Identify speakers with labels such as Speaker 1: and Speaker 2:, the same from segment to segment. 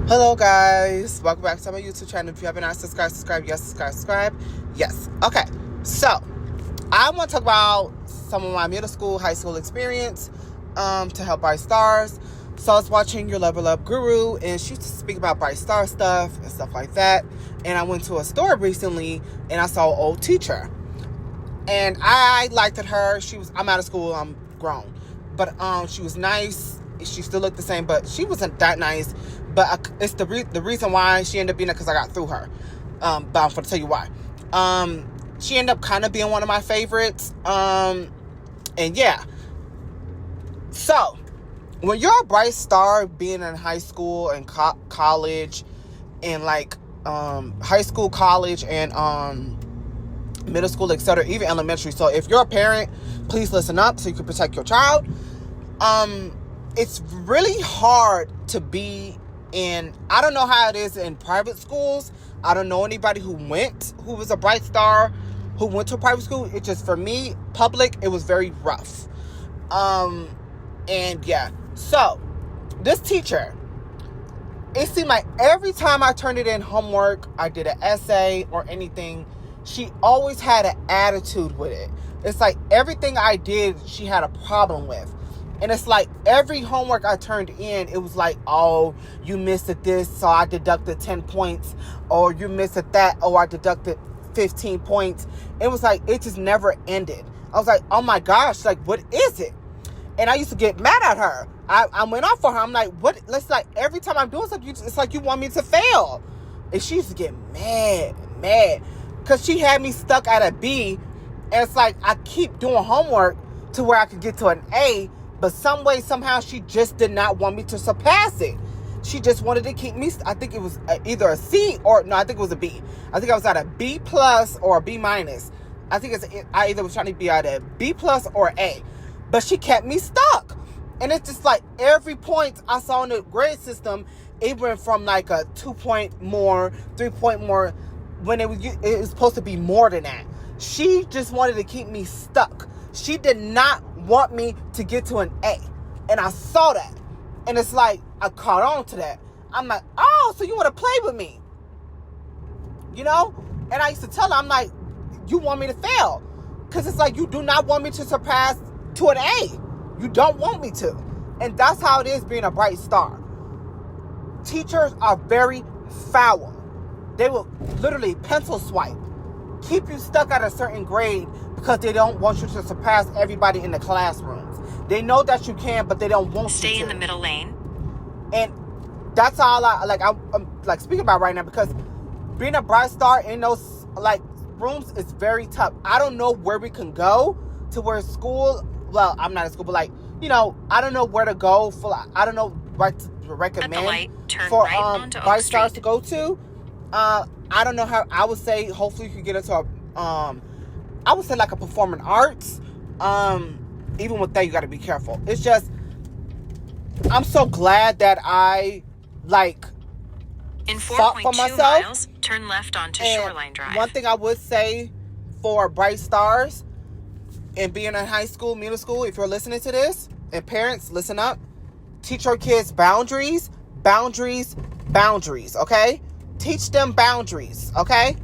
Speaker 1: Hello guys, welcome back to my YouTube channel. If you haven't subscribe, yes, subscribe, yes. Okay, so I want to talk about some of my middle school, high school experience to help Bright Stars. So I was watching your Level Up Guru, and she used to speak about Bright Star stuff and stuff like that. And I went to a store recently, and I saw an old teacher, and I liked her. I'm out of school, I'm grown, but she was nice. She still looked the same, but she wasn't that nice. But it's the reason why she ended up being there, because I got through her. But I'm going to tell you why. She ended up kind of being one of my favorites. And yeah. So, when you're a bright star, being in high school and college, and like high school, college, and middle school, etc., even elementary. So, if you're a parent, please listen up so you can protect your child. It's really hard to be in, I don't know how it is in private schools. I don't know anybody who was a bright star, who went to a private school. It just, for me, public, it was very rough. And yeah. So, this teacher, it seemed like every time I turned it in homework, I did an essay or anything, she always had an attitude with it. It's like everything I did, she had a problem with. And it's like every homework I turned in, it was like, oh, you missed at this, so I deducted 10 points. Or you missed at that, oh, I deducted 15 points. It was like, it just never ended. I was like, oh my gosh, like, what is it? And I used to get mad at her. I went off for her. I'm like, what? Let's like, every time I'm doing something, it's like you want me to fail. And she used to get mad. Because she had me stuck at a B. And it's like, I keep doing homework to where I could get to an A. But some way, somehow, she just did not want me to surpass it. She just wanted to keep me, I think it was either a C or, no, I think it was a B. I think I was at a B plus or a B minus. I think I either was trying to be at a B plus or A. But she kept me stuck. And it's just like every point I saw in the grade system, it went from like a 2 point more, 3 point more, when it was supposed to be more than that. She just wanted to keep me stuck. She did not want me to get to an A. And I saw that. And it's like, I caught on to that. I'm like, oh, so you want to play with me? You know? And I used to tell her, I'm like, you want me to fail. Because it's like, you do not want me to surpass to an A. You don't want me to. And that's how it is being a bright star. Teachers are very foul. They will literally pencil swipe. Keep you stuck at a certain grade because they don't want you to surpass everybody in the classrooms. They know that you can, but they don't want you to.
Speaker 2: Stay in the middle lane.
Speaker 1: And that's all I'm like speaking about right now, because being a bright star in those like rooms is very tough. I don't know where we can go to where school. Well, I'm not at school, but like, you know, I don't know where to go for. I don't know what to recommend
Speaker 2: at the light, turn
Speaker 1: for
Speaker 2: right onto
Speaker 1: bright
Speaker 2: Oak
Speaker 1: stars
Speaker 2: Street.
Speaker 1: to go to. I don't know how. I would say hopefully you could get into a I would say like a performing arts. Even with that, you got to be careful. It's just, I'm so glad that I like
Speaker 2: in
Speaker 1: fought for
Speaker 2: 4.2
Speaker 1: myself.
Speaker 2: miles, turn left onto
Speaker 1: And
Speaker 2: Shoreline Drive.
Speaker 1: one thing I would say for bright stars and being in high school, middle school, if you're listening to this, and parents, listen up. Teach your kids boundaries, okay? Teach them boundaries, okay?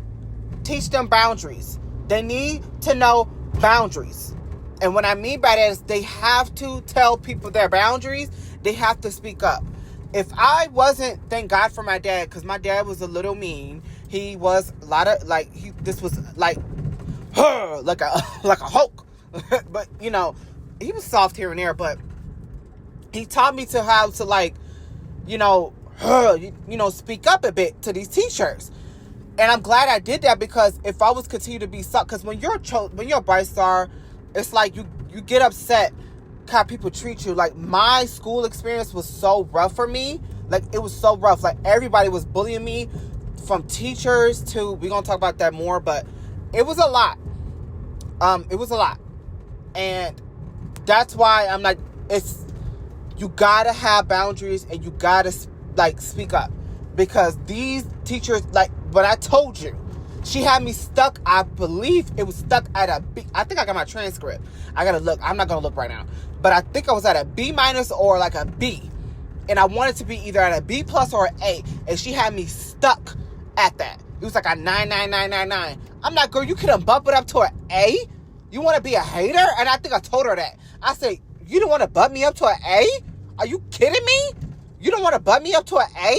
Speaker 1: Teach them boundaries. They need to know boundaries. And what I mean by that is they have to tell people their boundaries. They have to speak up. If I wasn't, thank God for my dad, because my dad was a little mean. He was a lot of, like, this was like, like a Hulk. But, you know, he was soft here and there, but he taught me to how to, like, you know, speak up a bit to these teachers. And I'm glad I did that, because if I was continue to be sucked, because when you're a bright star, it's like you get upset how people treat you. Like, my school experience was so rough for me. Like, it was so rough. Like, everybody was bullying me, from teachers to, we're gonna talk about that more, but it was a lot. It was a lot. And that's why I'm like, you gotta have boundaries, and you gotta like speak up, because these teachers, like what I told you, she had me stuck. I believe it was stuck at a B. I think I got my transcript. I gotta look. I'm not gonna look right now, but I think I was at a B minus or like a B. And I wanted to be either at a B plus or an A. And she had me stuck at that. It was like a 9. I'm like, girl, you couldn't bump it up to an A? You want to be a hater? And I think I told her that. I said, you don't want to bump me up to an A? Are you kidding me? You don't want to bump me up to an A?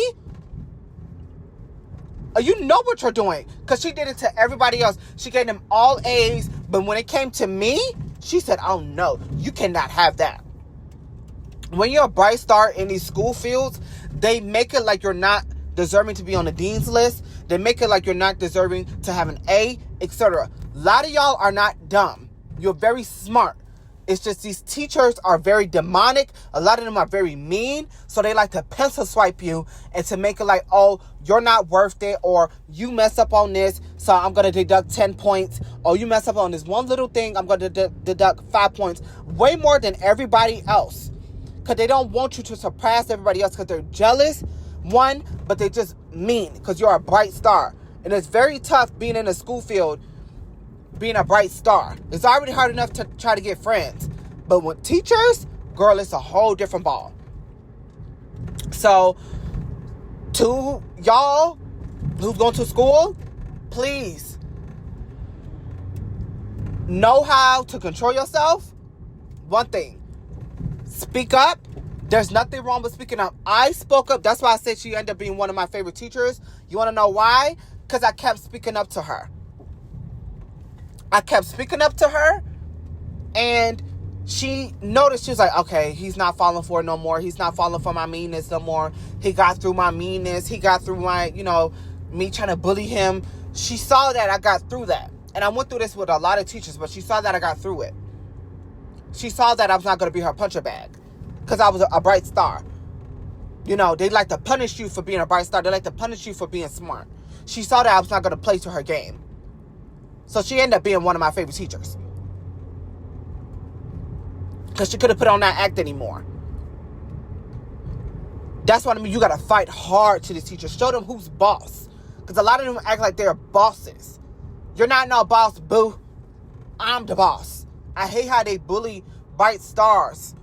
Speaker 1: You know what you're doing. Because she did it to everybody else. She gave them all A's. But when it came to me, she said, oh no, you cannot have that. When you're a bright star in these school fields, they make it like you're not deserving to be on the dean's list. They make it like you're not deserving to have an A, etc. A lot of y'all are not dumb. You're very smart. It's just these teachers are very demonic. A lot of them are very mean. So they like to pencil swipe you and to make it like, oh, you're not worth it, or you mess up on this, so I'm going to deduct 10 points. Or you mess up on this one little thing, I'm going to deduct 5 points. Way more than everybody else. Because they don't want you to surpass everybody else because they're jealous, one, but they're just mean because you're a bright star. And it's very tough being in a school field, being a bright star. It's already hard enough to try to get friends. But with teachers, girl, it's a whole different ball. So, to y'all who's going to school, please know how to control yourself. One thing, speak up. There's nothing wrong with speaking up. I spoke up. That's why I said she ended up being one of my favorite teachers. You want to know why? Because I kept speaking up to her. And she noticed. She was like, okay, he's not falling for it no more. He's not falling for my meanness no more. He got through my meanness. He got through my, me trying to bully him. She saw that I got through that. And I went through this with a lot of teachers, but she saw that I got through it. She saw that I was not going to be her puncher bag because I was a bright star. They like to punish you for being a bright star. They like to punish you for being smart. She saw that I was not going to play to her game. So she ended up being one of my favorite teachers. Because she couldn't put on that act anymore. That's what I mean. You got to fight hard to these teachers. Show them who's boss. Because a lot of them act like they're bosses. You're not no boss, boo. I'm the boss. I hate how they bully bright stars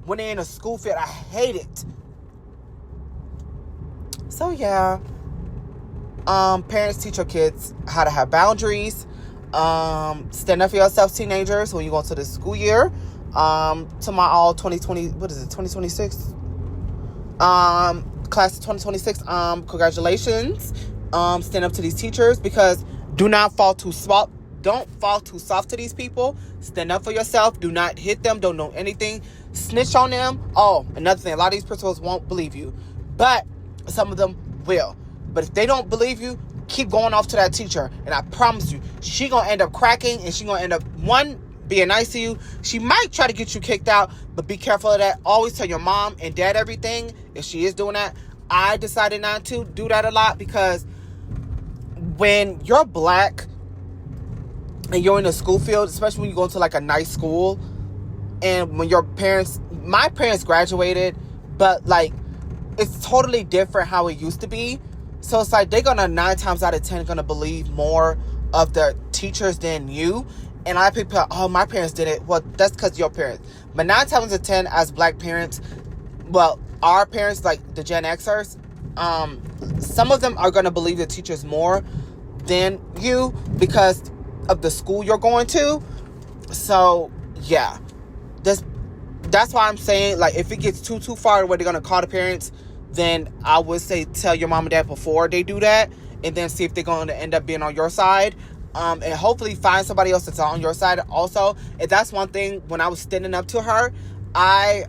Speaker 1: when they're in a school field. I hate it. So, yeah. Parents, teach your kids how to have boundaries. Stand up for yourself, teenagers, when you go into the school year. To my all 2020, what is it, 2026? Class of 2026, congratulations. Stand up to these teachers because do not fall too soft. Don't fall too soft to these people. Stand up for yourself. Do not hit them. Don't know anything. Snitch on them. Oh, another thing. A lot of these principals won't believe you. But some of them will. But if they don't believe you, keep going off to that teacher. And I promise you, she going to end up cracking. And she going to end up, one, being nice to you. She might try to get you kicked out. But be careful of that. Always tell your mom and dad everything. If she is doing that. I decided not to do that a lot. Because when you're black and you're in a school field, especially when you go into like a nice school, and when my parents graduated, but like it's totally different how it used to be. So it's like they're gonna 9 times out of 10 gonna believe more of the teachers than you. And a lot of people, oh, my parents did it. Well, that's because your parents. But 9 times out of 10 as black parents, well, our parents, like the Gen Xers, some of them are gonna believe the teachers more than you because of the school you're going to. So yeah, that's why I'm saying, like, if it gets too far where they're gonna call the parents, then I would say tell your mom and dad before they do that, and then see if they're going to end up being on your side, and hopefully find somebody else that's on your side also. And that's one thing. When I was standing up to her, I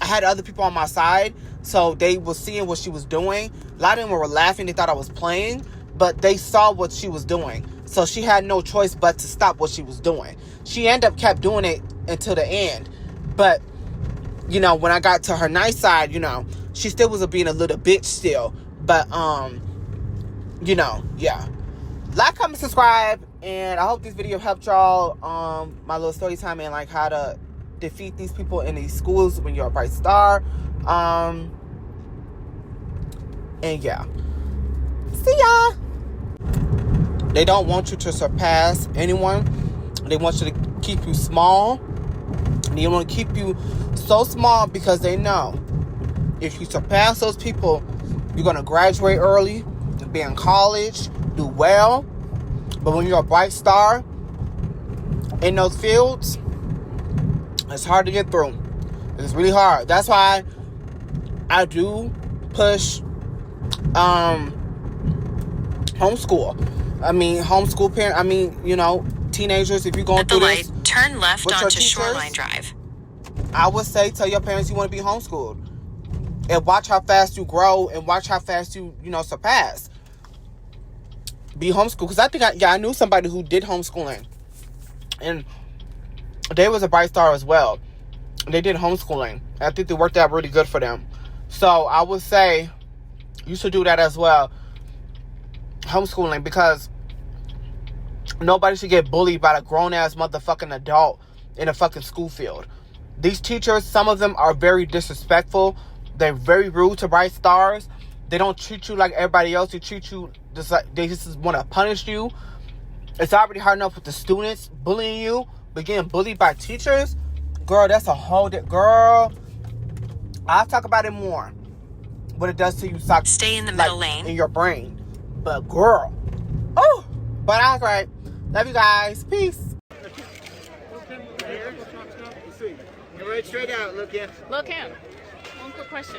Speaker 1: had other people on my side, so they were seeing what she was doing. A lot of them were laughing. They thought I was playing, but they saw what she was doing. So she had no choice but to stop what she was doing. She kept doing it until the end. But, when I got to her nice side, she still was being a little bitch still. But, yeah. Like, comment, subscribe. And I hope this video helped y'all. My little story time and like how to defeat these people in these schools when you're a bright star. And yeah. See ya. They don't want you to surpass anyone. They want you to keep you small. They want to keep you so small because they know If you surpass those people, you're going to graduate early, be in college, do well. But when you're a bright star in those fields, it's hard to get through. It's really hard. That's why I do push homeschool. Homeschool parent. Teenagers, if you're going
Speaker 2: At the
Speaker 1: through
Speaker 2: light,
Speaker 1: this
Speaker 2: turn left
Speaker 1: with your
Speaker 2: onto
Speaker 1: teachers,
Speaker 2: Shoreline Drive.
Speaker 1: I would say tell your parents you want to be homeschooled. And watch how fast you grow and watch how fast you surpass. Be homeschooled. Because I knew somebody who did homeschooling. And they was a bright star as well. They did homeschooling. I think they worked out really good for them. So I would say you should do that as well. Homeschooling, because nobody should get bullied by a grown-ass motherfucking adult in a fucking school field. These teachers, some of them are very disrespectful. They're very rude to bright stars. They don't treat you like everybody else. They treat you just like they just want to punish you. It's already hard enough with the students bullying you, but getting bullied by teachers, girl, that's a whole girl. I'll talk about it more. What it does to you,
Speaker 2: Stay in the middle lane
Speaker 1: in your brain. But girl, oh, but all right. Love you guys. Peace. Right straight out. Look in.
Speaker 3: Look in. One quick question.